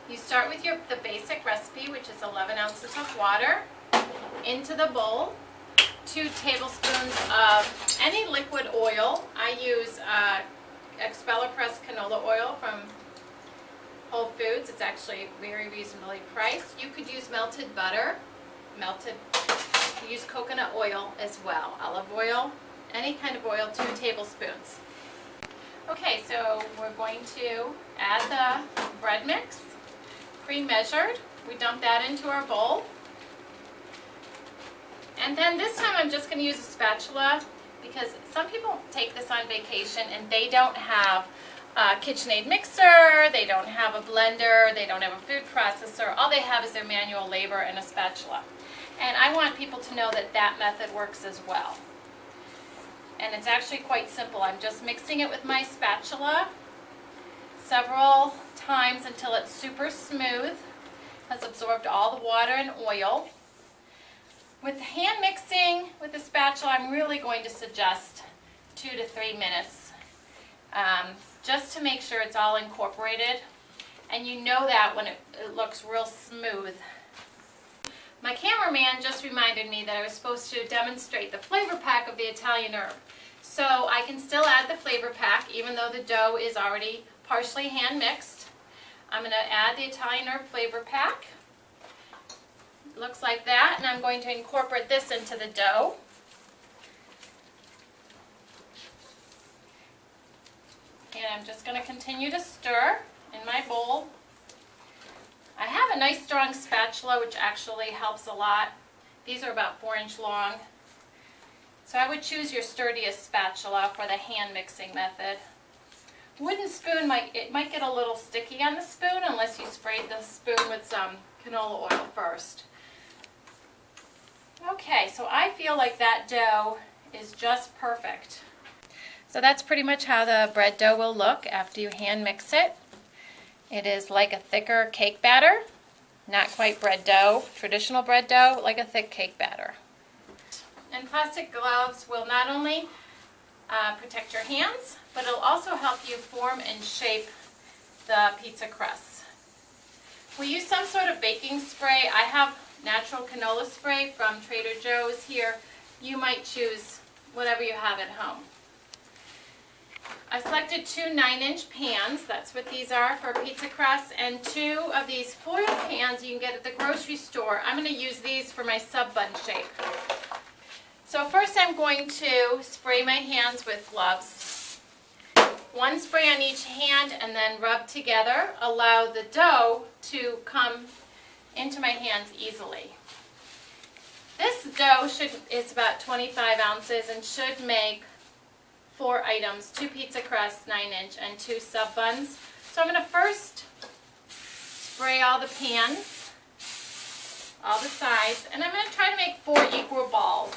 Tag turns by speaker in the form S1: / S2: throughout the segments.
S1: You start with the basic recipe, which is 11 ounces of water. Into the bowl, 2 tablespoons of any liquid oil. I use expeller pressed canola oil from Whole Foods. It's actually very reasonably priced. You could use melted butter, use coconut oil as well, olive oil, any kind of oil, 2 tablespoons. Okay, so we're going to add the bread mix, pre-measured. We dump that into our bowl. And then this time I'm just going to use a spatula because some people take this on vacation and they don't have a KitchenAid mixer, they don't have a blender, they don't have a food processor. All they have is their manual labor and a spatula. And I want people to know that that method works as well. And it's actually quite simple. I'm just mixing it with my spatula several times until it's super smooth, has absorbed all the water and oil. With hand mixing with the spatula, I'm really going to suggest 2 to 3 minutes, just to make sure it's all incorporated. And you know that when it looks real smooth. My cameraman just reminded me that I was supposed to demonstrate the flavor pack of the Italian herb. So I can still add the flavor pack even though the dough is already partially hand mixed. I'm going to add the Italian herb flavor pack. It looks like that, and I'm going to incorporate this into the dough. And I'm just going to continue to stir in my bowl. I have a nice strong spatula which actually helps a lot. These are about 4-inch long. So I would choose your sturdiest spatula for the hand mixing method. Wooden spoon, might get a little sticky on the spoon unless you sprayed the spoon with some canola oil first. Okay, so I feel like that dough is just perfect. So that's pretty much how the bread dough will look after you hand mix it. It is like a thicker cake batter, not quite bread dough, traditional bread dough, like a thick cake batter. And plastic gloves will not only protect your hands, but it'll also help you form and shape the pizza crusts. We use some sort of baking spray. I have natural canola spray from Trader Joe's here. You might choose whatever you have at home. I selected 2 9-inch pans, that's what these are for pizza crusts, and 2 of these foil pans you can get at the grocery store. I'm going to use these for my sub-bun shape. So first I'm going to spray my hands with gloves. 1 spray on each hand and then rub together. Allow the dough to come into my hands easily. This dough is about 25 ounces and should make 4 items, 2 pizza crusts, 9-inch, and 2 sub buns. So I'm going to first spray all the pans, all the sides, and I'm going to try to make 4 equal balls.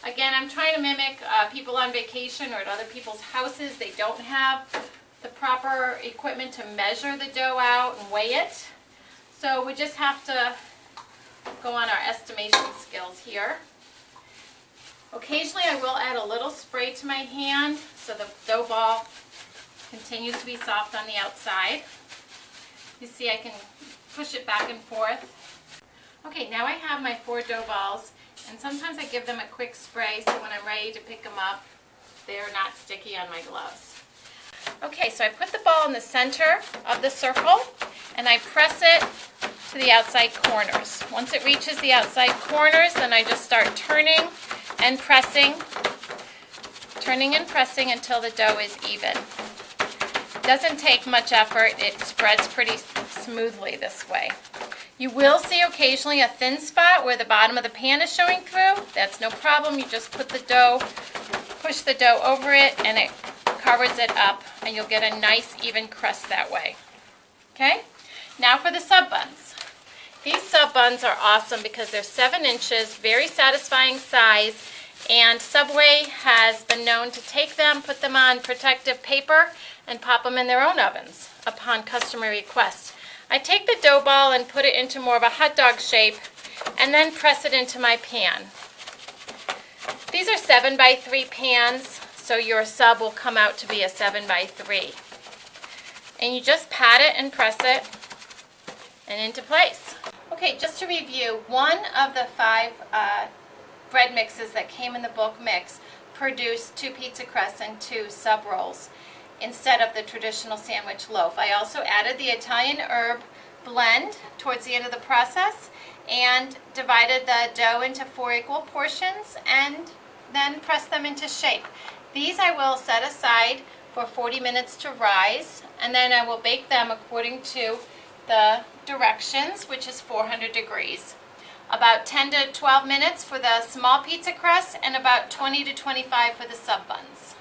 S1: Again, I'm trying to mimic people on vacation or at other people's houses. They don't have the proper equipment to measure the dough out and weigh it. So we just have to go on our estimation skills here. Occasionally I will add a little spray to my hand so the dough ball continues to be soft on the outside. You see I can push it back and forth. Okay, now I have my 4 dough balls, and sometimes I give them a quick spray so when I'm ready to pick them up, they're not sticky on my gloves. Okay, so I put the ball in the center of the circle and I press it to the outside corners. Once it reaches the outside corners, then I just start turning and pressing until the dough is even. It doesn't take much effort. It spreads pretty smoothly this way. You will see occasionally a thin spot where the bottom of the pan is showing through. That's no problem. You just put the dough, push the dough over it, and it covers it up, and you'll get a nice even crust that way. Okay? Now for the sub buns. These sub buns are awesome because they're 7 inches, very satisfying size, and Subway has been known to take them, put them on protective paper, and pop them in their own ovens upon customer request. I take the dough ball and put it into more of a hot dog shape and then press it into my pan. These are 7x3 pans, so your sub will come out to be a 7x3. And you just pat it and press it and into place. Okay, just to review, one of the 5 bread mixes that came in the bulk mix produced 2 pizza crusts and 2 sub rolls instead of the traditional sandwich loaf. I also added the Italian herb blend towards the end of the process and divided the dough into 4 equal portions and then pressed them into shape. These I will set aside for 40 minutes to rise, and then I will bake them according to the directions, which is 400 degrees. About 10 to 12 minutes for the small pizza crust and about 20 to 25 for the sub buns.